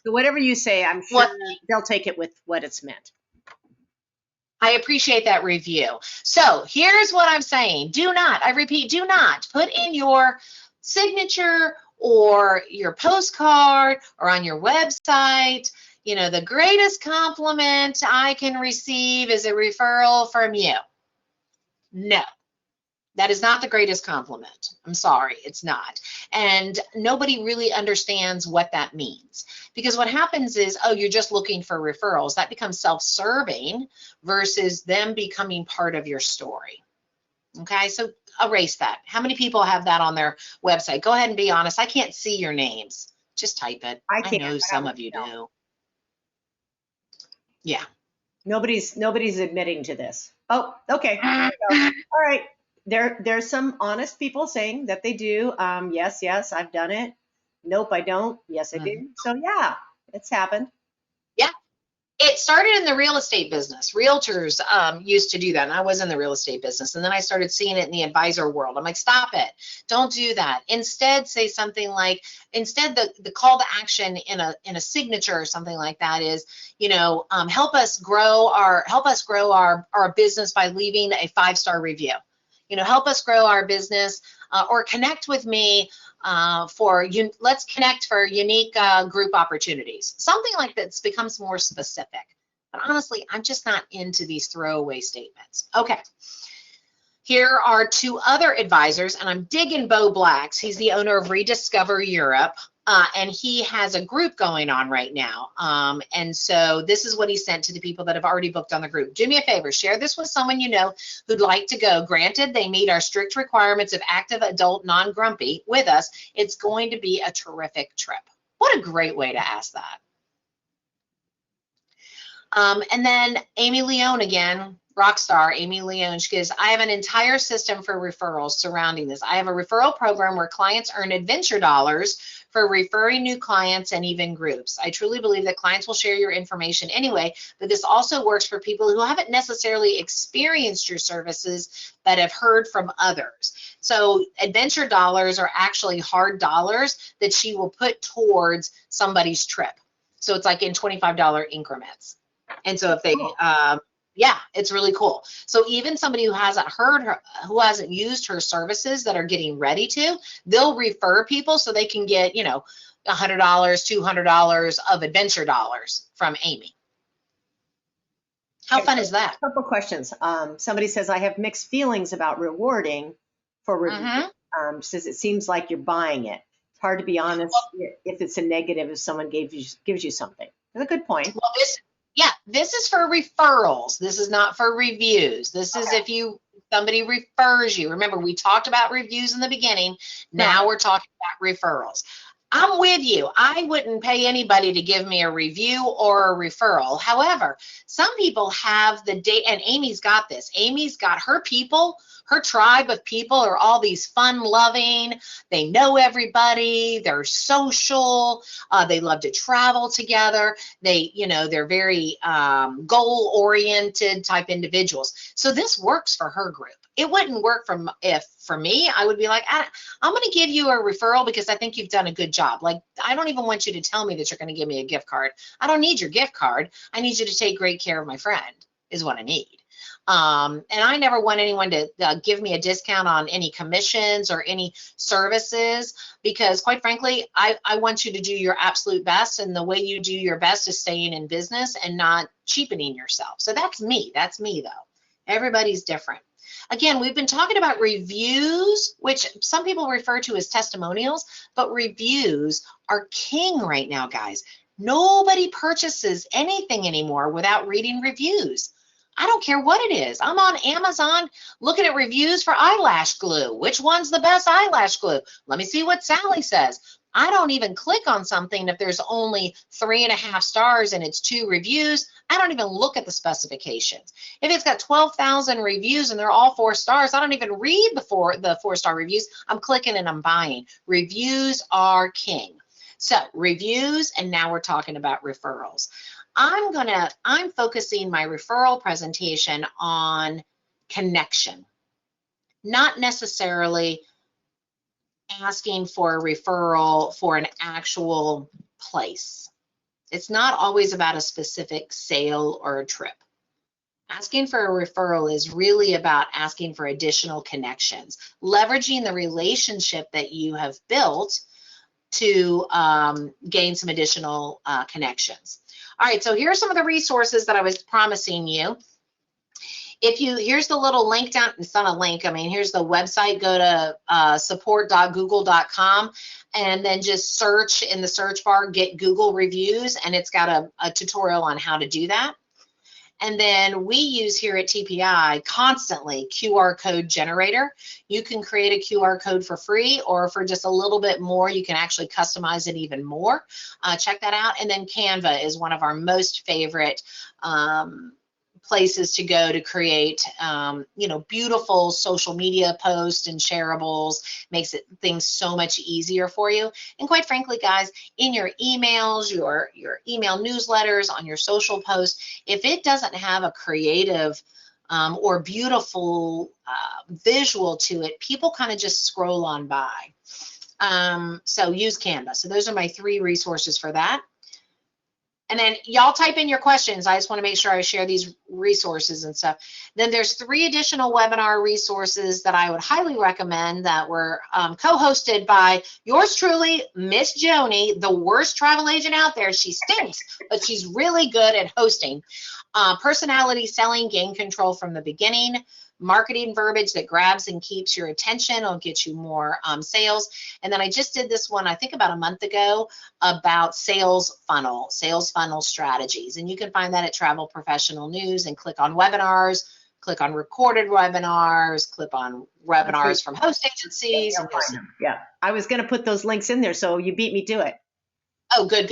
so whatever you say, I'm sure they'll take it with what it's meant. I appreciate that review. So here's what I'm saying. Do not, I repeat, do not put in your signature or your postcard or on your website, you know, the greatest compliment I can receive is a referral from you. No. That is not the greatest compliment. I'm sorry, it's not. And nobody really understands what that means. Because what happens is, oh, you're just looking for referrals. That becomes self-serving versus them becoming part of your story. Okay, so erase that. How many people have that on their website? Go ahead and be honest. I can't see your names. Just type it. I know some of you do. Yeah. Nobody's admitting to this. Oh, okay. All right. There's some honest people saying that they do. Yes, I've done it. Nope, I don't. Yes, I do. So yeah, it's happened. Yeah. It started in the real estate business. Realtors used to do that, and I was in the real estate business, and then I started seeing it in the advisor world. I'm like, stop it. Don't do that. Instead, say something like, instead the call to action in a signature or something like that is, you know, help us grow our business by leaving a 5-star review. You know, help us grow our business or connect with me let's connect for unique group opportunities. Something like that becomes more specific. But honestly, I'm just not into these throwaway statements. Okay. Here are 2 other advisors, and I'm digging Bo Blacks. He's the owner of Rediscover Europe, and he has a group going on right now. And so this is what he sent to the people that have already booked on the group. Do me a favor, share this with someone you know who'd like to go. Granted, they meet our strict requirements of active adult non-grumpy with us. It's going to be a terrific trip. What a great way to ask that. And then Amy Leone again. Rock star Amy Leone, she goes, I have an entire system for referrals surrounding this. I have a referral program where clients earn adventure dollars for referring new clients and even groups. I truly believe that clients will share your information anyway, but this also works for people who haven't necessarily experienced your services but have heard from others. So adventure dollars are actually hard dollars that she will put towards somebody's trip. So it's like in $25 increments. And so if they Yeah, it's really cool. So even somebody who hasn't heard her, who hasn't used her services that are getting ready to, they'll refer people so they can get, you know, $100, $200 of adventure dollars from Amy. How Okay, fun so is that? a couple questions. Somebody says, I have mixed feelings about rewarding for review. Says it seems like you're buying it. It's hard to be honest if it's a negative if someone gives you something. That's a good point. Well, this is for referrals. This is not for reviews. This is if somebody refers you. Remember, we talked about reviews in the beginning. Now we're talking about referrals. I'm with you. I wouldn't pay anybody to give me a review or a referral. However, some people have the date, and Amy's got this. Amy's got her people, her tribe of people are all these fun-loving. They know everybody. They're social. They love to travel together. They're very goal-oriented type individuals. So this works for her group. It wouldn't work for me. I would be like, I'm going to give you a referral because I think you've done a good job. Like, I don't even want you to tell me that you're going to give me a gift card. I don't need your gift card. I need you to take great care of my friend is what I need. And I never want anyone to give me a discount on any commissions or any services because, quite frankly, I want you to do your absolute best. And the way you do your best is staying in business and not cheapening yourself. So that's me. That's me, though. Everybody's different. Again, we've been talking about reviews, which some people refer to as testimonials, but reviews are king right now, guys. Nobody purchases anything anymore without reading reviews. I don't care what it is. I'm on Amazon looking at reviews for eyelash glue. Which one's the best eyelash glue? Let me see what Sally says. I don't even click on something if there's only 3.5 stars and it's 2 reviews. I don't even look at the specifications. If it's got 12,000 reviews and they're all 4 stars, I don't even read the 4-star reviews. I'm clicking and I'm buying. Reviews are king. So reviews, and now we're talking about referrals. I'm focusing my referral presentation on connection, not necessarily asking for a referral for an actual place. It's not always about a specific sale or a trip. Asking for a referral is really about asking for additional connections, leveraging the relationship that you have built to gain some additional connections. All right, so here are some of the resources that I was promising you. Here's the little link down, it's not a link, I mean, here's the website, go to support.google.com and then just search in the search bar, get Google reviews, and it's got a tutorial on how to do that. And then we use here at TPI constantly QR code generator. You can create a QR code for free, or for just a little bit more, you can actually customize it even more. Check that out. And then Canva is one of our most favorite places to go to create, beautiful social media posts and shareables. Makes things so much easier for you. And quite frankly, guys, in your emails, your email newsletters, on your social posts, if it doesn't have a creative or beautiful visual to it, people kind of just scroll on by. So use Canva. So those are my 3 resources for that. And then y'all type in your questions. I just want to make sure I share these resources and stuff. Then there's 3 additional webinar resources that I would highly recommend that were co-hosted by yours truly, Miss Joni, the worst travel agent out there. She stinks, but she's really good at hosting. Personality selling, gain control from the beginning. Marketing verbiage that grabs and keeps your attention will get you more sales. And then I just did this one, I think about a month ago, about sales funnel strategies. And you can find that at Travel Professional News, and click on webinars, click on recorded webinars, click on webinars from host agencies. Yeah, I was going to put those links in there, so you beat me to it. Oh, good.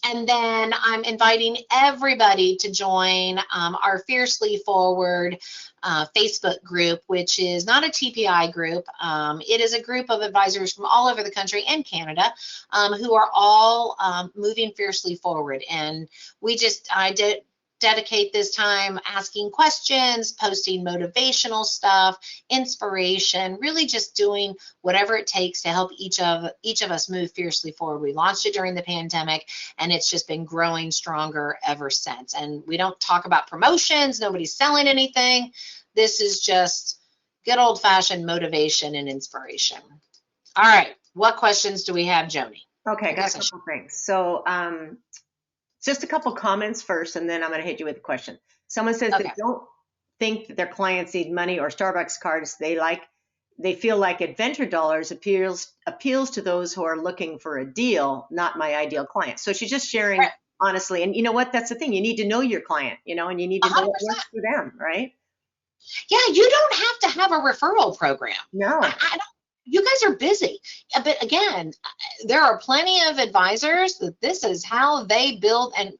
And then I'm inviting everybody to join our Fiercely Forward Facebook group, which is not a TPI group. It is a group of advisors from all over the country and Canada who are all moving fiercely forward. And I dedicate this time asking questions, posting motivational stuff, inspiration, really just doing whatever it takes to help each of us move fiercely forward. We launched it during the pandemic, and it's just been growing stronger ever since. And we don't talk about promotions. Nobody's selling anything. This is just good old-fashioned motivation and inspiration. All right, what questions do we have, Joni? Okay, got a couple things. So just a couple comments first, and then I'm going to hit you with a question. Someone says they don't think that their clients need money or Starbucks cards. They feel like adventure dollars appeals to those who are looking for a deal, not my ideal client. So she's just sharing honestly. And you know what? That's the thing. You need to know your client, you know, and you need to know what works for them, right? Yeah, you don't have to have a referral program. No. I don't. You guys are busy. But again, there are plenty of advisors that this is how they build. And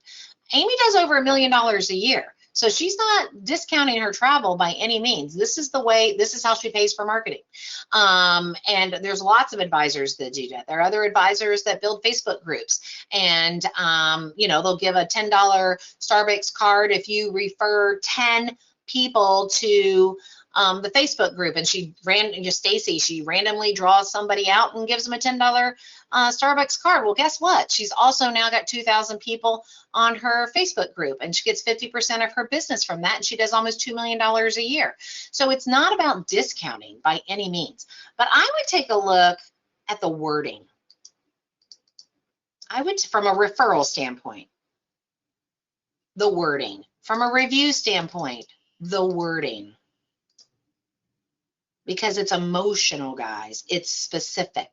Amy does over $1 million a year. So she's not discounting her travel by any means. This is the way, this is how she pays for marketing. And there's lots of advisors that do that. There are other advisors that build Facebook groups, and you know, they'll give a $10 Starbucks card if you refer 10 people to the Facebook group, and Stacy, she randomly draws somebody out and gives them a $10 Starbucks card. Well, guess what? She's also now got 2,000 people on her Facebook group, and she gets 50% of her business from that, and she does almost $2 million a year. So it's not about discounting by any means, but I would take a look at the wording. I would, from a referral standpoint, the wording. From a review standpoint, the wording. Because it's emotional, guys. It's specific.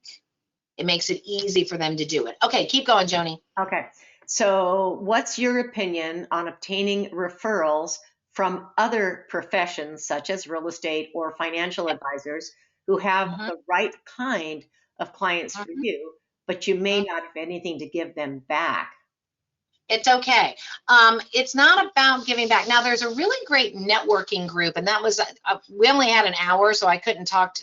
It makes it easy for them to do it. Okay, keep going, Joni. Okay. So what's your opinion on obtaining referrals from other professions, such as real estate or financial advisors, who have the right kind of clients for you, but you may not have anything to give them back? It's okay. It's not about giving back. Now, there's a really great networking group, and that was, we only had an hour, so I couldn't talk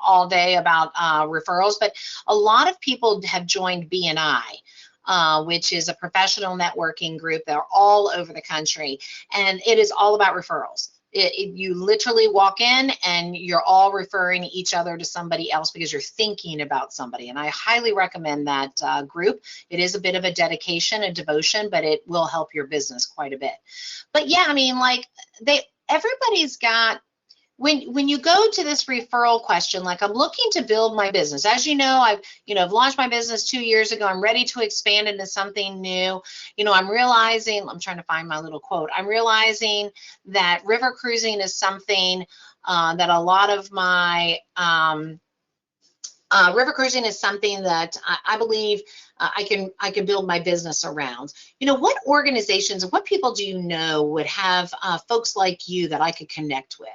all day about referrals, but a lot of people have joined BNI, which is a professional networking group. They're all over the country, and it is all about referrals. You literally walk in and you're all referring each other to somebody else because you're thinking about somebody. And I highly recommend that group. It is a bit of a dedication, a devotion, but it will help your business quite a bit. But yeah, I mean, like everybody's got, when you go to this referral question, like I'm looking to build my business. As you know, I've launched my business 2 years ago. I'm ready to expand into something new. I'm realizing, I'm trying to find my little quote. I'm realizing that river cruising is something that a lot of my river cruising is something that I believe I can build my business around. What organizations and what people do you know would have folks like you that I could connect with?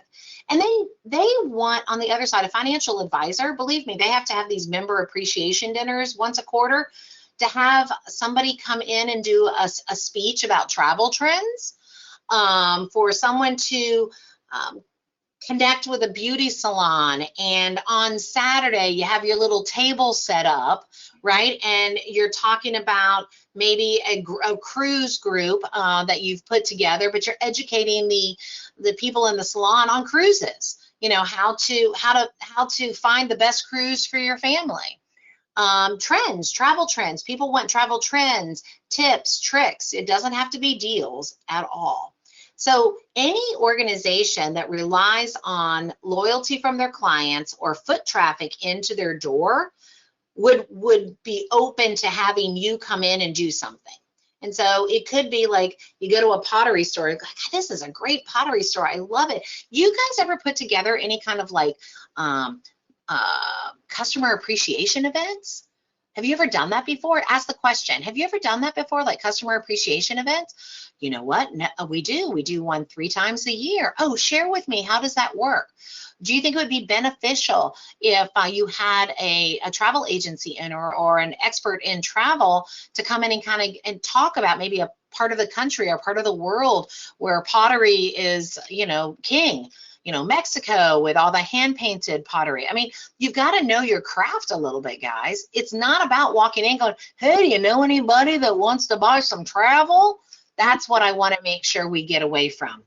And they want, on the other side, a financial advisor. Believe me, they have to have these member appreciation dinners once a quarter to have somebody come in and do a speech about travel trends, for someone to connect with a beauty salon, and on Saturday you have your little table set up, right? And you're talking about maybe a cruise group that you've put together, but you're educating the people in the salon on cruises. How to find the best cruise for your family. Trends, travel trends. People want travel trends, tips, tricks. It doesn't have to be deals at all. So any organization that relies on loyalty from their clients or foot traffic into their door would be open to having you come in and do something. And so it could be like you go to a pottery store, like, this is a great pottery store, I love it. You guys ever put together any kind of like customer appreciation events? Have you ever done that before? Ask the question. Have you ever done that before, like customer appreciation events? You know what? No, we do. We do one 3 times a year. Oh, share with me. How does that work? Do you think it would be beneficial if you had a travel agency in or an expert in travel to come in and talk about maybe a part of the country or part of the world where pottery is, king? Mexico with all the hand-painted pottery. I mean, you've got to know your craft a little bit, guys. It's not about walking in going, hey, do you know anybody that wants to buy some travel? That's what I want to make sure we get away from.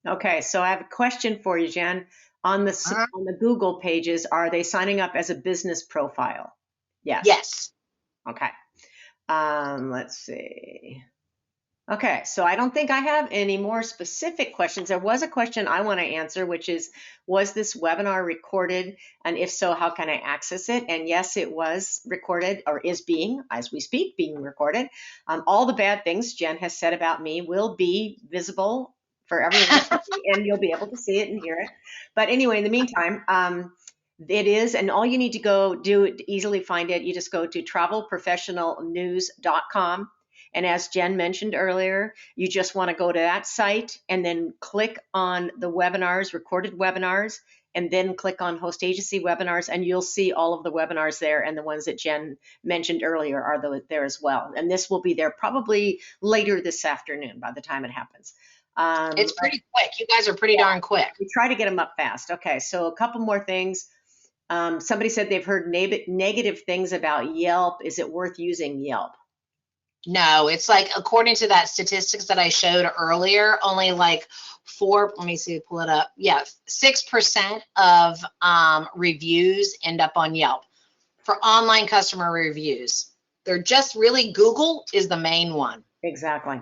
Okay, so I have a question for you, Jen. On the Google pages, are they signing up as a business profile? Yes. Yes. Okay. Let's see. Okay, so I don't think I have any more specific questions. There was a question I want to answer, which is, was this webinar recorded? And if so, how can I access it? And yes, it was recorded, or is being, as we speak, being recorded. All the bad things Jen has said about me will be visible for everyone to see, and you'll be able to see it and hear it. But anyway, in the meantime, it is, and all you need to go do to easily find it, you just go to travelprofessionalnews.com. And as Jen mentioned earlier, you just want to go to that site and then click on the webinars, recorded webinars, and then click on host agency webinars, and you'll see all of the webinars there, and the ones that Jen mentioned earlier are there as well. And this will be there probably later this afternoon by the time it happens. It's pretty quick. You guys are pretty darn quick. We try to get them up fast. Okay, so a couple more things. Somebody said they've heard negative things about Yelp. Is it worth using Yelp? No, it's like, according to that statistics that I showed earlier, only like let me see, pull it up. Yeah, 6% of reviews end up on Yelp for online customer reviews. They're just really, Google is the main one. Exactly.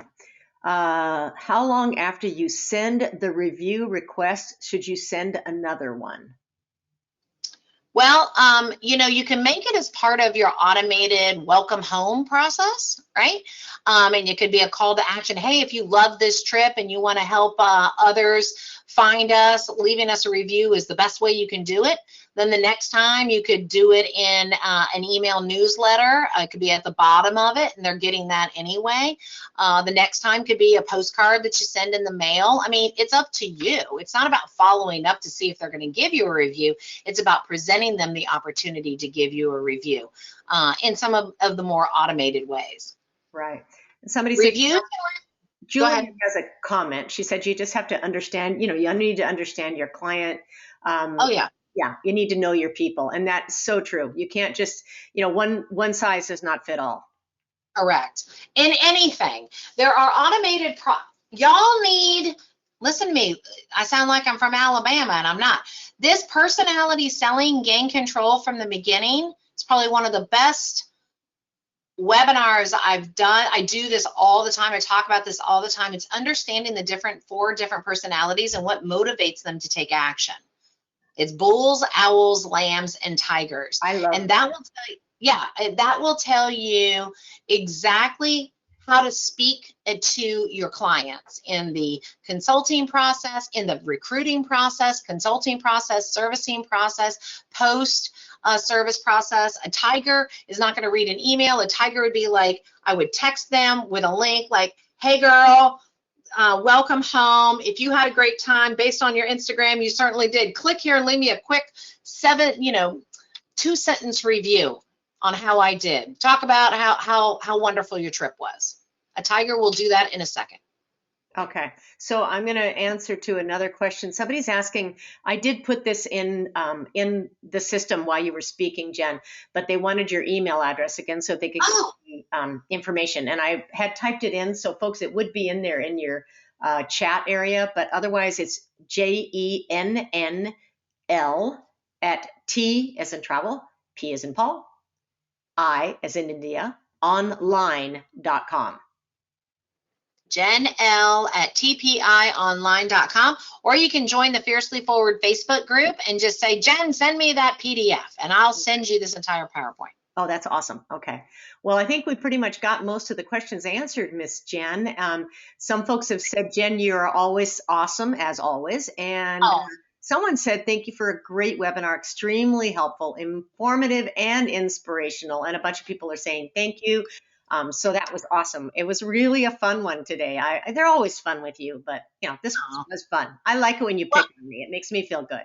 How long after you send the review request should you send another one? Well, you can make it as part of your automated welcome home process, right? And it could be a call to action. Hey, if you love this trip and you want to help others find us, leaving us a review is the best way you can do it. Then the next time you could do it in an email newsletter. It could be at the bottom of it, and they're getting that anyway. The next time could be a postcard that you send in the mail. I mean, it's up to you. It's not about following up to see if they're going to give you a review. It's about presenting them the opportunity to give you a review in some of the more automated ways. Right. Somebody Review. said, Julie has a comment. She said you just have to understand, you need to understand your client. Oh, yeah. Yeah, you need to know your people. And that's so true. You can't just, one size does not fit all. Correct. In anything, there are automated y'all need, listen to me, I sound like I'm from Alabama and I'm not. This personality selling, gain control from the beginning, it's probably one of the best webinars I've done. I do this all the time. I talk about this all the time. It's understanding the four different personalities and what motivates them to take action. It's bulls, owls, lambs, and tigers. I love and that will tell you, yeah, that will tell you exactly how to speak to your clients in the consulting process, in the recruiting process, consulting process, servicing process, post service process. A tiger is not going to read an email. A tiger would be like, I would text them with a link like, hey girl, welcome home. If you had a great time based on your Instagram, you certainly did. Click here and leave me a quick 2-sentence review on how I did. Talk about how wonderful your trip was. A tiger will do that in a second. Okay, so I'm going to answer to another question. Somebody's asking, I did put this in the system while you were speaking, Jen, but they wanted your email address again so they could get information. And I had typed it in, so folks, it would be in there in your chat area, but otherwise it's JENNL at T as in travel, P as in Paul, I as in India, online.com. Jenn L at tpionline.com, or you can join the Fiercely Forward Facebook group and just say, Jen, send me that PDF, and I'll send you this entire PowerPoint. Oh, that's awesome. Okay. Well, I think we pretty much got most of the questions answered, Miss Jen. Some folks have said, Jen, you're always awesome, as always. And someone said, thank you for a great webinar, extremely helpful, informative, and inspirational. And a bunch of people are saying thank you. So that was awesome. It was really a fun one today. They're always fun with you, but this was fun. I like it when you pick on me. It makes me feel good.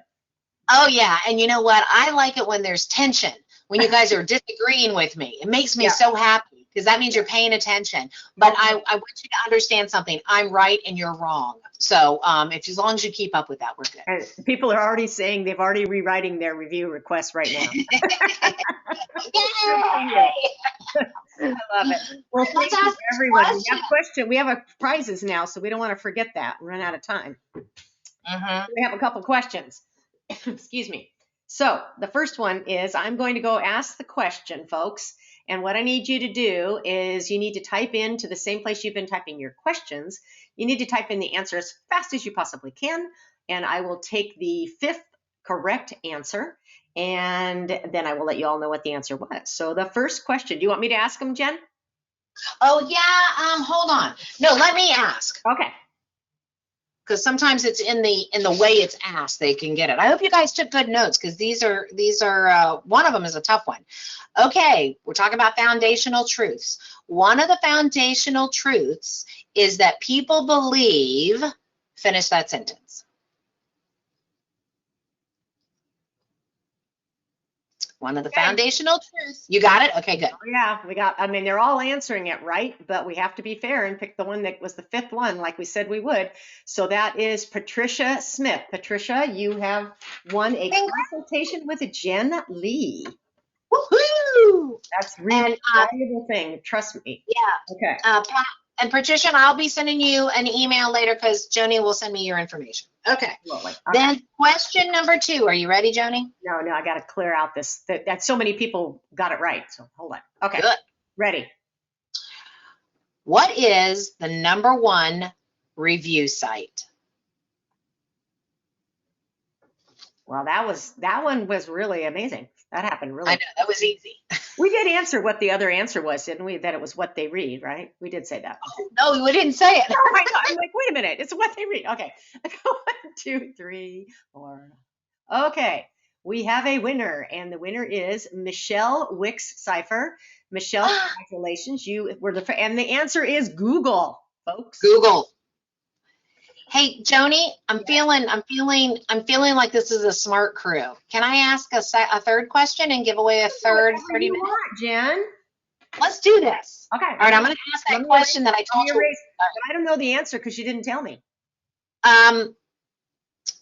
Oh yeah, and you know what? I like it when there's tension, when you guys are disagreeing with me. It makes me so happy. because that means you're paying attention. But I want you to understand something. I'm right and you're wrong. So as long as you keep up with that, we're good. And people are already saying they've already rewriting their review requests right now. Yay! I love it. Well, thank you, everyone. We have prizes now, so we don't want to forget that. Run out of time. We have a couple questions. Excuse me. So the first one is, I'm going to go ask the question, folks. And what I need you to do is you need to type into the same place you've been typing your questions. You need to type in the answer as fast as you possibly can. And I will take the 5th correct answer. And then I will let you all know what the answer was. So the first question, do you want me to ask them, Jen? Oh, yeah. Hold on. No, let me ask. Okay. Because sometimes it's in the way it's asked, they can get it. I hope you guys took good notes, because these are one of them is a tough one. Okay, we're talking about foundational truths. One of the foundational truths is that people believe, finish that sentence. One of the foundational truths. You got it? Okay, good. Yeah, I mean, they're all answering it right, but we have to be fair and pick the one that was the 5th one, like we said we would. So that is Patricia Smith. Patricia, you have won a consultation with Jenn Lee. Woohoo! That's really a valuable thing. Trust me. Yeah. Okay. And Patricia, I'll be sending you an email later, because Joni will send me your information. Okay. Then question number 2. Are you ready, Joni? No, I got to clear out this. That so many people got it right. So hold on. Okay. Good. Ready. What is the #1 review site? Well, that one was really amazing. That happened really. I know, that was easy. We did answer what the other answer was, didn't we? That it was what they read, right? We did say that. Oh, no, we didn't say it. No, I know. I'm like, wait a minute. It's what they read. Okay. 1, 2, 3, 4. Okay. We have a winner, and the winner is Michelle Wicks-Cipher. Michelle, congratulations. You were and the answer is Google, folks. Google. Hey, Joni, I'm feeling like this is a smart crew. Can I ask a third question and give away a third 30 minutes? Jen? Let's do this. Okay. All right, I'm going to ask that question that I told you. I don't know the answer because you didn't tell me. Oh,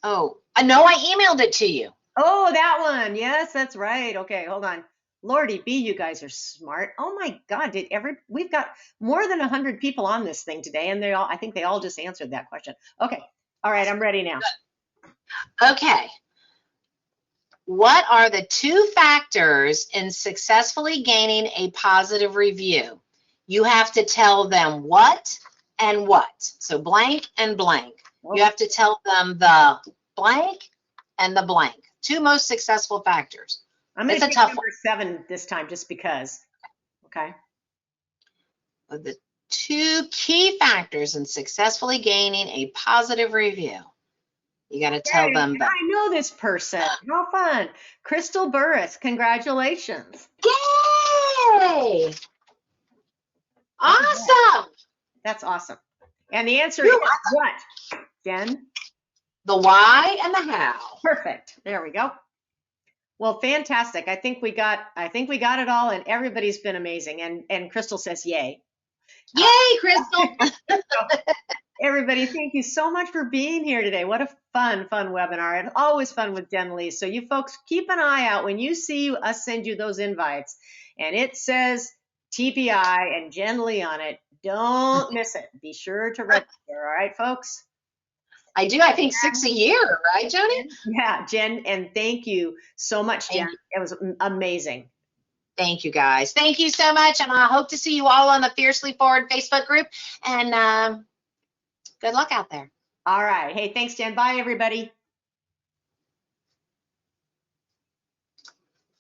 no, I emailed it to you. Oh, that one. Yes, that's right. Okay, hold on. Lordy B, you guys are smart. Oh my God, we've got more than 100 people on this thing today, and I think they all just answered that question. Okay, all right, I'm ready now. Okay. What are the 2 factors in successfully gaining a positive review? You have to tell them what and what. So blank and blank. You have to tell them the blank and the blank. 2 most successful factors. I'm going to take number 7 this time, just because. Okay. The 2 key factors in successfully gaining a positive review. You got to tell them that. I know this person. How fun. Crystal Burris, congratulations. Yay! Awesome. That's awesome. And the answer is what, Jen? The why and the how. Perfect. There we go. Well, fantastic. I think we got it all, and everybody's been amazing. And Crystal says, yay. Yay, Crystal. Everybody, thank you so much for being here today. What a fun webinar. It's always fun with Jenn Lee. So you folks, keep an eye out when you see us send you those invites and it says TPI and Jenn Lee on it. Don't miss it. Be sure to register. All right, folks? I do. I think 6 a year, right, Joni? Yeah, Jen, and thank you so much, Jen. It was amazing. Thank you, guys. Thank you so much, and I hope to see you all on the Fiercely Forward Facebook group, and good luck out there. All right. Hey, thanks, Jen. Bye, everybody.